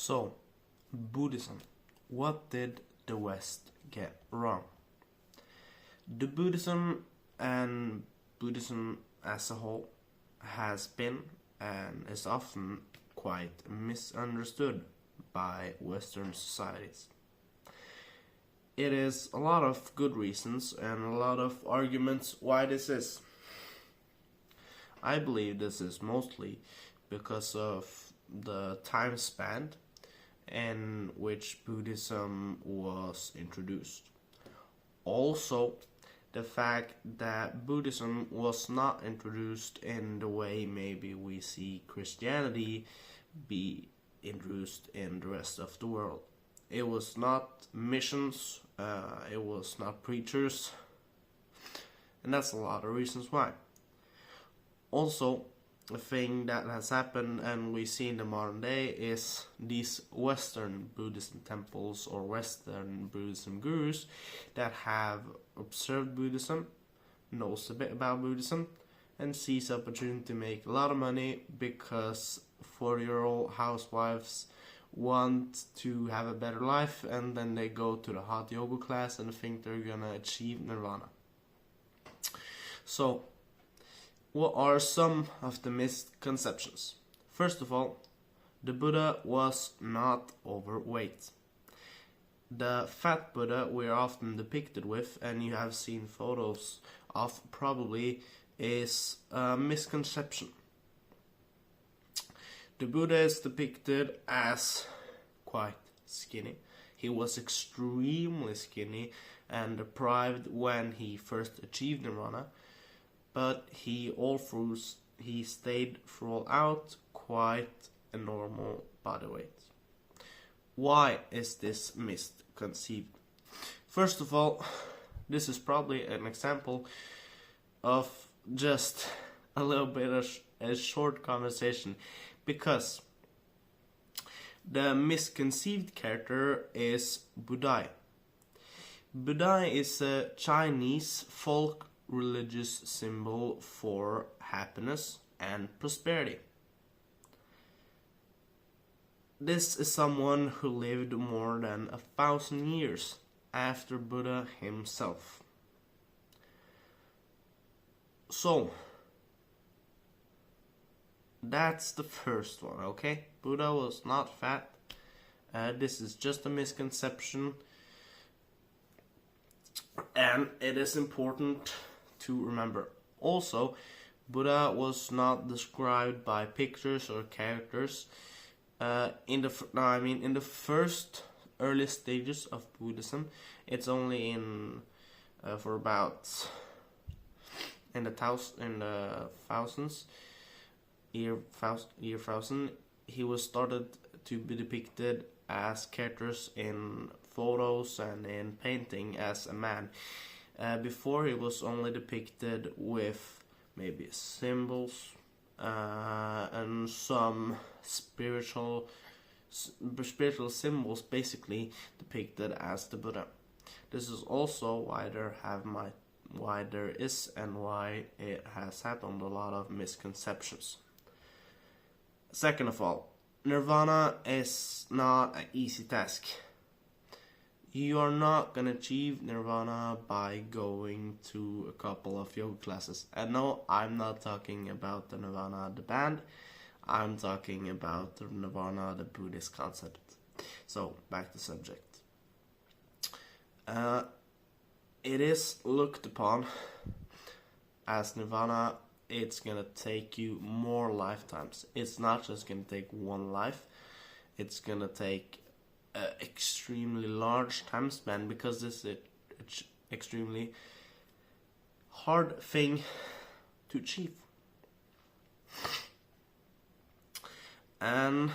So, Buddhism. What did the West get wrong? The Buddhism and Buddhism as a whole has been and is often quite misunderstood by Western societies. It is a lot of good reasons and a lot of arguments why this is. I believe this is mostly because of the time span in which Buddhism was introduced. Also, the fact that Buddhism was not introduced in the way maybe we see Christianity be introduced in the rest of the world. It was not missions, it was not preachers, and that's a lot of reasons why. Also, a thing that has happened and we see in the modern day is these Western Buddhism temples or Western Buddhism gurus that have observed Buddhism, knows a bit about Buddhism, and sees opportunity to make a lot of money because 40-year-old housewives want to have a better life, and then they go to the hot yoga class and think they're gonna achieve nirvana. So, what are some of the misconceptions? First of all, the Buddha was not overweight. The fat Buddha we're often depicted with, and you have seen photos of probably, is a misconception. The Buddha is depicted as quite skinny. He was extremely skinny and deprived when he first achieved nirvana, but he stayed throughout quite a normal body weight. Why is this misconceived? First of all, this is probably an example of just a little bit of a short conversation, because the misconceived character is Buddha. Buddha is a Chinese folk religious symbol for happiness and prosperity. This is someone who lived more than 1,000 years after Buddha himself. So, that's the first one, okay? Buddha was not fat. This is just a misconception. And it is important to remember. Also, Buddha was not described by pictures or characters. In the first early stages of Buddhism, it's only in the thousands year thousand, he was started to be depicted as characters in photos and in painting as a man. Before, he was only depicted with maybe symbols and some spiritual symbols, basically depicted as the Buddha. This is also why there is and why it has happened a lot of misconceptions. Second of all, nirvana is not an easy task. You are not gonna achieve nirvana by going to a couple of yoga classes. And no, I'm not talking about the nirvana, the band. I'm talking about the nirvana, the Buddhist concept. So, back to subject. It is looked upon as nirvana. It's gonna take you more lifetimes. It's not just gonna take one life. It's gonna take an extremely large time span, because this is an extremely hard thing to achieve. And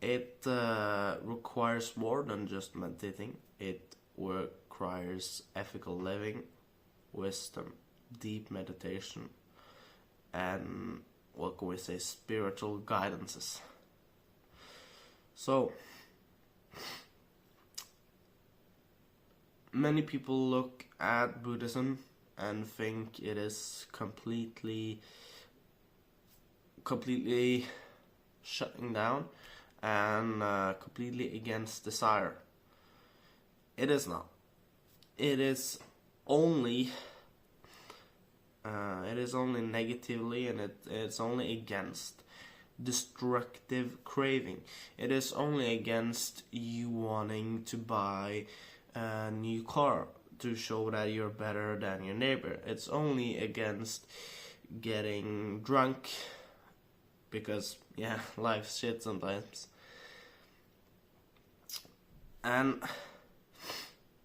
it requires more than just meditating. It requires ethical living, wisdom, deep meditation, and what can we say, spiritual guidances. So, many people look at Buddhism and think it is completely shutting down and completely against desire. It is not. It is only negatively, and it's only against destructive craving. It is only against you wanting to buy a new car to show that you're better than your neighbor. It's only against getting drunk because, yeah, life's shit sometimes. And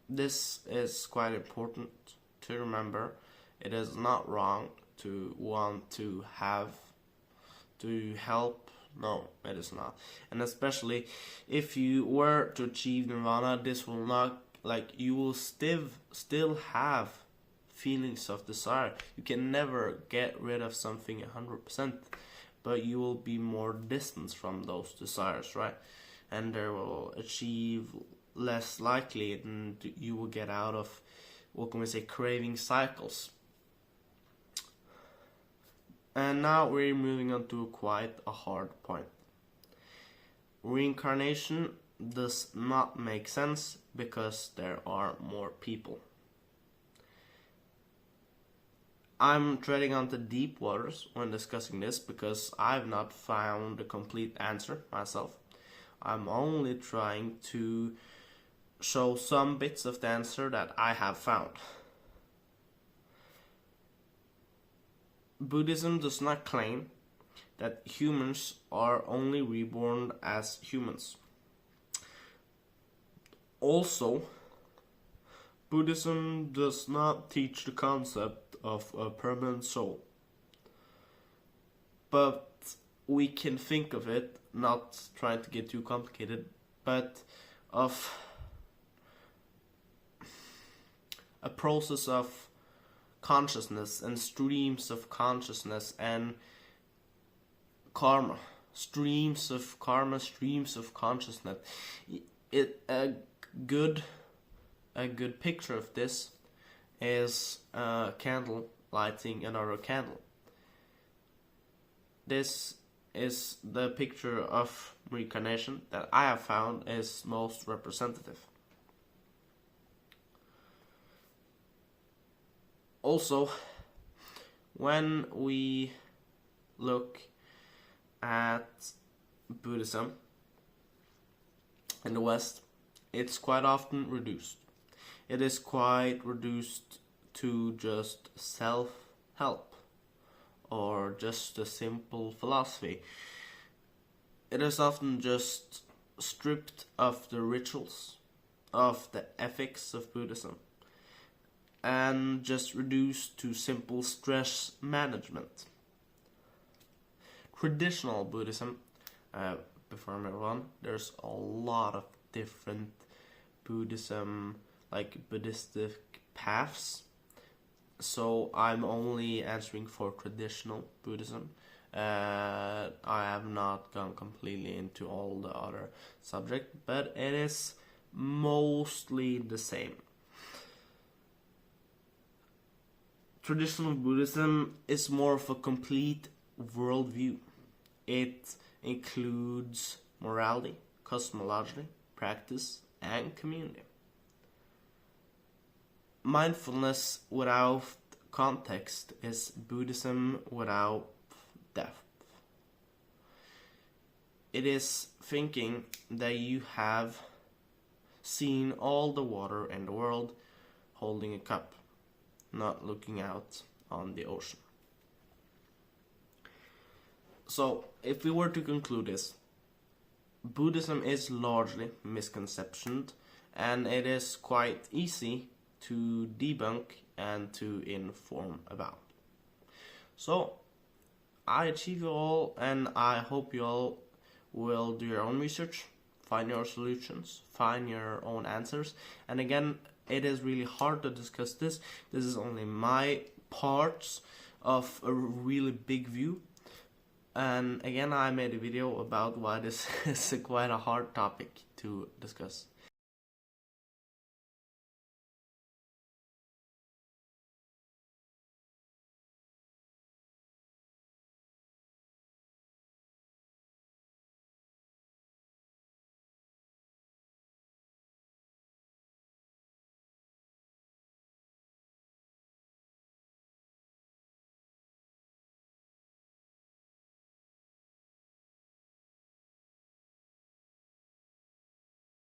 this is quite important to remember. It is not wrong to want to help. No, it is not. And especially if you were to achieve nirvana, this will not, you will still have feelings of desire. You can never get rid of something 100%, but you will be more distant from those desires, right? And they will achieve less likely, and you will get out of, what can we say, craving cycles. And now we're moving on to quite a hard point. Reincarnation does not make sense because there are more people. I'm treading onto deep waters when discussing this because I've not found a complete answer myself. I'm only trying to show some bits of the answer that I have found. Buddhism does not claim that humans are only reborn as humans. Also, Buddhism does not teach the concept of a permanent soul. But we can think of it, not trying to get too complicated, but of a process of consciousness and streams of consciousness and karma. Streams of karma, streams of consciousness. A good picture of this is a candle lighting another candle. This is the picture of reincarnation that I have found is most representative. Also, when we look at Buddhism in the West, it's quite often reduced. It is quite reduced to just self-help or just a simple philosophy. It is often just stripped of the rituals, of the ethics of Buddhism, and just reduced to simple stress management. Traditional Buddhism, before I move on, there's a lot of different Buddhism, Buddhistic paths. So I'm only answering for traditional Buddhism. I have not gone completely into all the other subject, but it is mostly the same. Traditional Buddhism is more of a complete worldview. It includes morality, cosmology, practice, and community. Mindfulness without context is Buddhism without depth. It is thinking that you have seen all the water in the world holding a cup, not looking out on the ocean. So, if we were to conclude this, Buddhism is largely misconceptioned, and it is quite easy to debunk and to inform about. So, I achieve you all, and I hope you all will do your own research, find your solutions, find your own answers. And again, it is really hard to discuss this. This is only my parts of a really big view. And again, I made a video about why this is quite a hard topic to discuss.